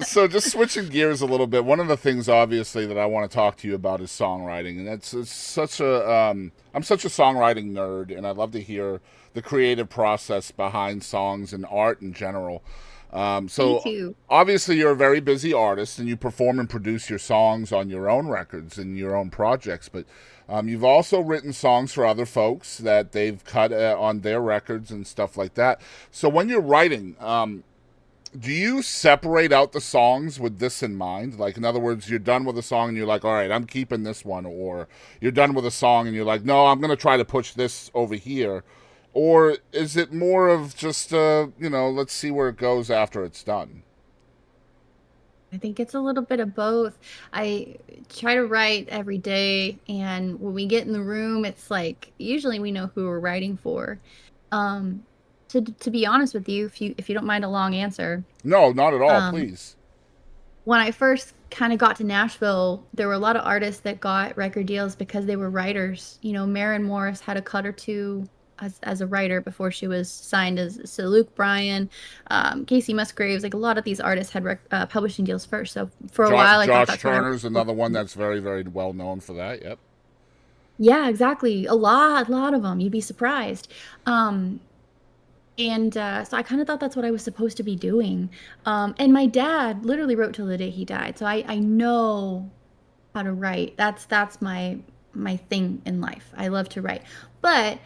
So just switching gears a little bit, one of the things obviously that I want to talk to you about is songwriting, and it's such a I'm such a songwriting nerd, and I love to hear the creative process behind songs and art in general. Me So too. obviously you're a very busy artist, and you perform and produce your songs on your own records and your own projects, but you've also written songs for other folks that they've cut on their records and stuff like that. So when you're writing, do you separate out the songs with this in mind? Like, in other words, you're done with a song and you're like, all right, I'm keeping this one. Or you're done with a song and you're like, no, I'm going to try to push this over here. Or is it more of just, let's see where it goes after it's done? I think it's a little bit of both. I try to write every day, and when we get in the room, it's like usually we know who we're writing for. Um, to be honest with you, if you don't mind a long answer, No, not at all, um, please. when I first kind of got to Nashville, there were a lot of artists that got record deals because they were writers. You know, Maren Morris had a cut or two as a writer before she was signed as so Luke Bryan, Casey Musgraves. Like a lot of these artists had publishing deals first. So for a while, I thought Josh that's what I was Turner's supposed another one to do. that's very, very well known for that. Yep. Yeah, exactly. A lot of them. You'd be surprised. Um, and so I kind of thought that's what I was supposed to be doing. And my dad literally wrote till the day he died. So I know how to write. That's my thing in life. I love to write. But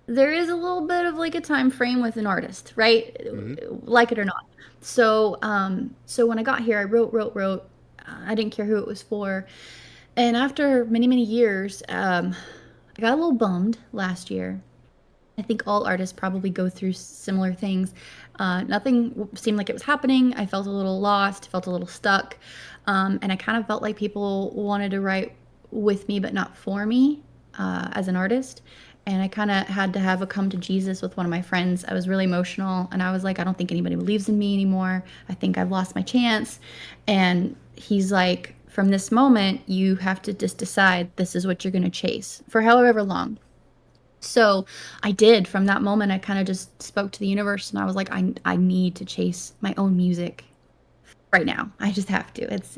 there is a little bit of like a time frame with an artist, right? Mm-hmm. Like it or not. So when I got here, I wrote. I didn't care who it was for. And after many, many years, I got a little bummed last year. I think all artists probably go through similar things. Nothing seemed like it was happening. I felt a little lost, felt a little stuck. And I kind of felt like people wanted to write with me, but not for me as an artist. And I kind of had to have a come to Jesus with one of my friends. I was really emotional and I was like, I don't think anybody believes in me anymore. I think I've lost my chance. And he's like, from this moment, you have to just decide this is what you're going to chase for however long. So I did. From that moment, I kind of just spoke to the universe and I was like, I need to chase my own music right now. I just have to. It's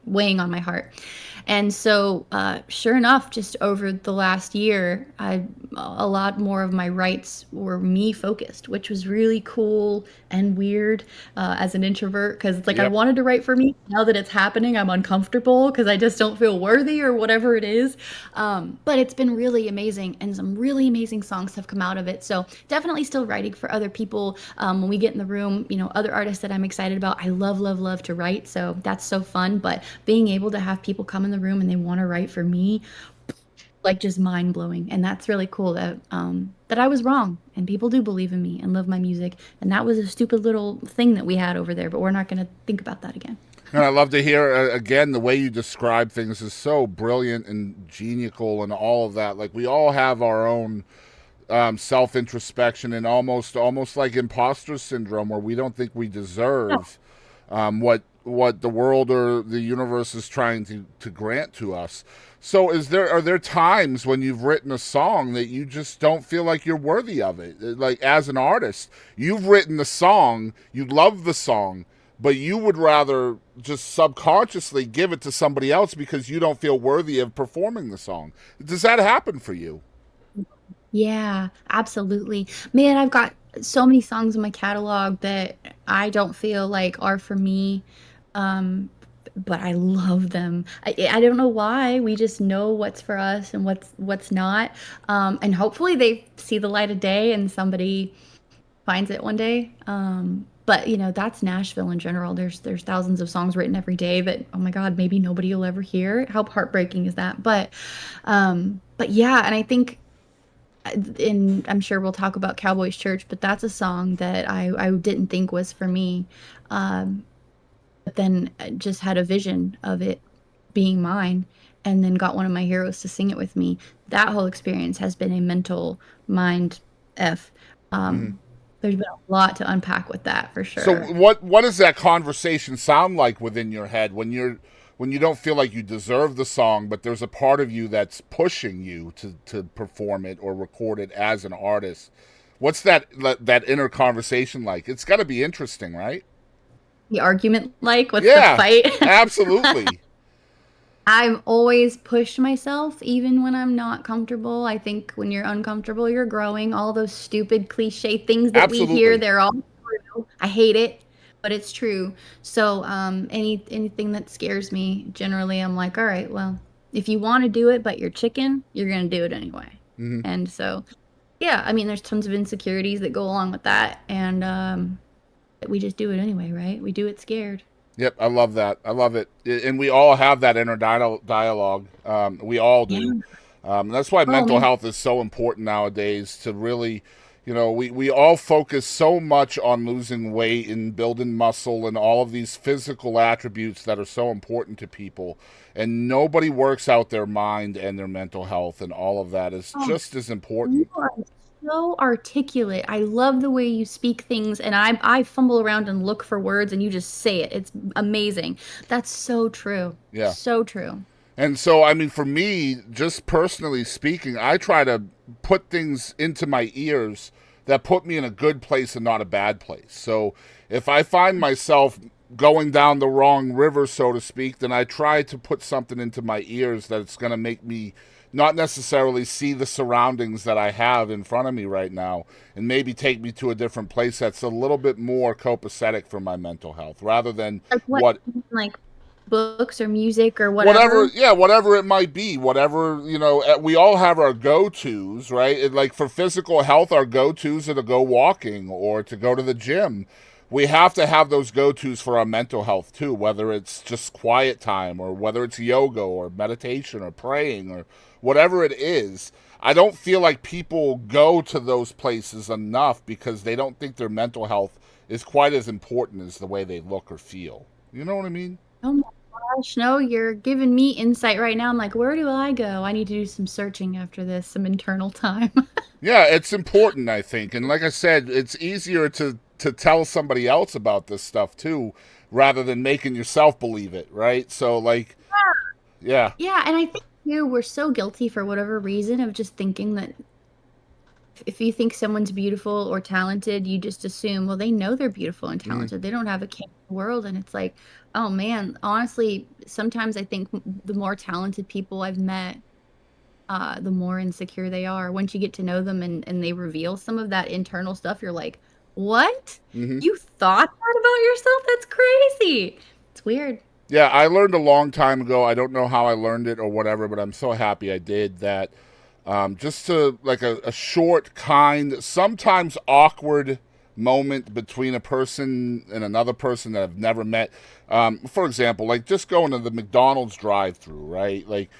weighing on my heart. And so, sure enough, just over the last year, a lot more of my writes were me focused, which was really cool and weird as an introvert because it's like I Yep. wanted to write for me. Now that it's happening, I'm uncomfortable because I just don't feel worthy or whatever it is. But it's been really amazing, and some really amazing songs have come out of it. So definitely still writing for other people. When we get in the room, other artists that I'm excited about, I love, love, love to write. So that's so fun. But being able to have people come in the room and they want to write for me, like just mind blowing. And that's really cool that I was wrong and people do believe in me and love my music. And that was a stupid little thing that we had over there, but we're not going to think about that again. And I love to hear again the way you describe things is so brilliant and genial and all of that. Like we all have our own self introspection and almost like imposter syndrome where we don't think we deserve what the world or the universe is trying to grant to us. So are there times when you've written a song that you just don't feel like you're worthy of it? Like as an artist, you've written the song, you love the song, but you would rather just subconsciously give it to somebody else because you don't feel worthy of performing the song. Does that happen for you? Yeah, absolutely. Man, I've got so many songs in my catalog that I don't feel like are for me. Um, but I love them. I don't know why. We just know what's for us and what's not. And hopefully they see the light of day and somebody finds it one day. But that's Nashville in general. There's thousands of songs written every day that, oh my God, maybe nobody will ever hear. How heartbreaking is that? But yeah, and I think and I'm sure we'll talk about Cowboys Church, but that's a song that I didn't think was for me. Um, but then I just had a vision of it being mine and then got one of my heroes to sing it with me. That whole experience has been a mental mind F. Mm-hmm. There's been a lot to unpack with that for So sure. what does that conversation sound like within your head when you don't feel like you deserve the song, but there's a part of you that's pushing you to perform it or record it as an artist? What's that inner conversation like? It's got to be interesting, right? the argument like? What's the Yeah, fight? absolutely. I've always pushed myself, even when I'm not comfortable. I think when you're uncomfortable, you're growing. All those stupid cliche things that we hear, Absolutely. they're all true. I hate it, but it's true. So, anything that scares me, generally, I'm like, all right, well, if you want to do it, but you're chicken, you're gonna do it anyway. Hmm. And so, yeah, I mean, there's tons of insecurities that go along with that, and we just do it anyway, right? We do it scared. Yep, I love that. I love it, and we all have that inner dialogue. We all Yeah. do. That's why Oh mental man. health is so important nowadays. To really, we all focus so much on losing weight and building muscle and all of these physical attributes that are so important to people, and nobody works out their mind and their mental health, and all of that is Oh, just as you important. are so articulate. I love the way you speak things, and I fumble around and look for words, and you just say it. It's amazing. That's so true. Yeah. So true. And so, I mean, for me, just personally speaking, I try to put things into my ears that put me in a good place and not a bad place. So if I find myself going down the wrong river, so to speak, then I try to put something into my ears that's going to make me not necessarily see the surroundings that I have in front of me right now and maybe take me to a different place that's a little bit more copacetic for my mental health rather than Like what? what Like books or music or whatever, whatever. yeah, whatever it might be, whatever, we all have our go-to's, right? Like for physical health, our go-to's are to go walking or to go to the gym. We have to have those go-to's for our mental health too, whether it's just quiet time or whether it's yoga or meditation or praying or whatever it is. I don't feel like people go to those places enough because they don't think their mental health is quite as important as the way they look or feel. You know what I mean? Oh my gosh, no, you're giving me insight right now. I'm like, where do I go? I need to do some searching after this, some internal time. Yeah, it's important, I think. And like I said, it's easier to tell somebody else about this stuff too, rather than making yourself believe it, right? So like, yeah. Yeah, and I think too, we're so guilty for whatever reason of just thinking that if you think someone's beautiful or talented, you just assume, well, they know they're beautiful and Hmm. talented. They don't have a care in the world. And it's like, oh man, honestly, sometimes I think the more talented people I've met, the more insecure they are. Once you get to know them and they reveal some of that internal stuff, you're like, what? Hmm. You thought that about yourself? That's crazy. It's weird. Yeah, I learned a long time ago. I don't know how I learned it or whatever, but I'm so happy I did that. Just to like a short, kind, sometimes awkward moment between a person and another person that I've never met. For example, like just going to the McDonald's drive-through, right? Like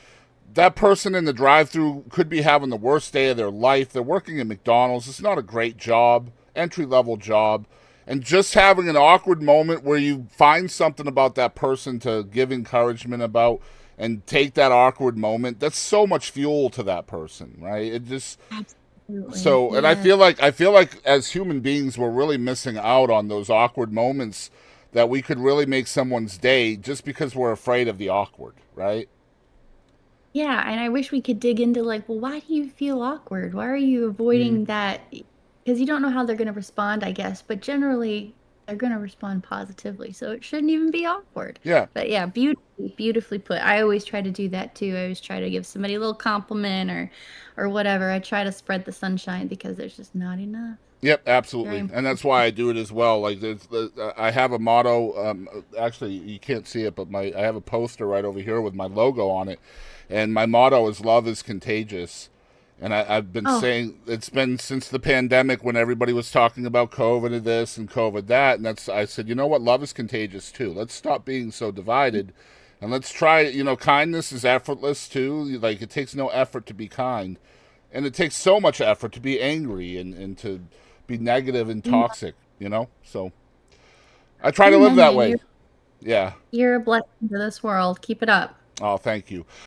that person in the drive-through could be having the worst day of their life. They're working at McDonald's. It's not a great job, entry-level job. And just having an awkward moment where you find something about that person to give encouragement about and take that awkward moment, that's so much fuel to that person, right? It just Absolutely. so and Yes. I feel like as human beings we're really missing out on those awkward moments that we could really make someone's day just because we're afraid of the awkward, right? Yeah, and I wish we could dig into like, well, why do you feel awkward? Why are you Mm, avoiding that? Because you don't know how they're going to respond, I guess, but generally they're going to respond positively, so it shouldn't even be awkward. yeah. But yeah, beautifully put. I always try to do that too. I always try to give somebody a little compliment or whatever. I try to spread the sunshine because there's just not enough. Yep, Very absolutely, and important. that's why I do it as well. Like, I have a motto. Actually, you can't see it, but I have a poster right over here with my logo on it, and my motto is "Love is contagious." And I've been Oh, saying it's been since the pandemic when everybody was talking about COVID and this and COVID that, and that's I said, you know what, love is contagious too. Let's stop being so divided, and let's try. Kindness is effortless too. Like it takes no effort to be kind, and it takes so much effort to be angry and to be negative and amen. toxic. So I try to live Amen, that man. way. Yeah. You're a blessing to this world. Keep it up. Oh, thank you.